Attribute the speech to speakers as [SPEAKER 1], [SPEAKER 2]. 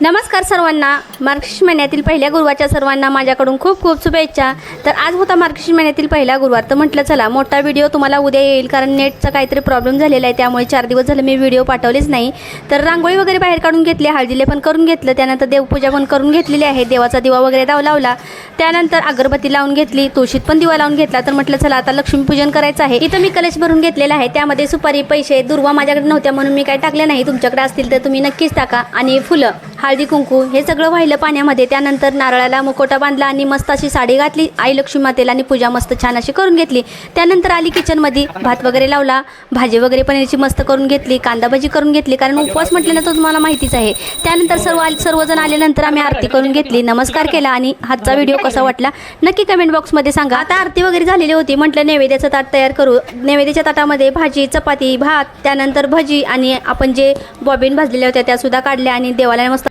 [SPEAKER 1] नमस्कार सर्वांना, मार्गशीर्ष महिन्यातील पहिल्या गुरुवारच्या सर्वांना माझ्याकडून खूप खूप शुभेच्छा। तर आज होता मार्गशीर्ष महिन्यातील पहिला गुरुवार, तर म्हटलं चला मोठा व्हिडिओ तुम्हाला उद्या येईल, कारण नेटचा काहीतरी प्रॉब्लेम झालेला आहे, त्यामुळे 4 दिवस झाले मी व्हिडिओ पाठवलेच नाही। तर रांगोळी वगैरे बाहेर काढून घेतली, हळदीले पण करून घेतलं, त्यानंतर देवपूजा पण करून घेतलेली आहे, देवाचा दिवा वगैरे लावला, त्यानंतर अगरबत्ती लावून घेतली, तुळशीत पण दिवा लावून घेतला। तर म्हटलं चला आता लक्ष्मीपूजन करायचं आहे। इथं मी कलश भरून घेतलेला आहे, त्यामध्ये सुपारी, पैसे, दुर्वा माझ्याकडे नव्हत्या म्हणून मी काय टाकले नाही, तुमच्याकडे असतील तर तुम्ही नक्कीच टाका। आणि फुलं, हळदी कुंकू हे सगळं वाहिलं पाण्यामध्ये। त्यानंतर नारळाला मुकोटा बांधला आणि मस्त अशी साडी घातली आई लक्ष्मी मातेला आणि पूजा मस्त छान अशी करून घेतली। त्यानंतर आली किचनमध्ये, भात वगैरे लावला, भाजी वगैरे पनीरची मस्त करून घेतली, कांदा भाजी करून घेतली, कारण उपवास म्हटलं तर तुम्हाला माहितीच आहे। त्यानंतर सर्वजण आल्यानंतर आम्ही आरती करून घेतली, नमस्कार केला आणि हातचा व्हिडिओ कसा वाटला नक्की कमेंट बॉक्समध्ये सांगा। आता आरती वगैरे झालेली होती, म्हटलं नैवेद्याचं ताट तयार करू। नैवेद्याच्या ताटामध्ये भाजी, चपाती, भात, त्यानंतर भजी आणि आपण जे बॉबिन भाजलेल्या होत्या त्या सुद्धा काढल्या आणि देवाला मस्त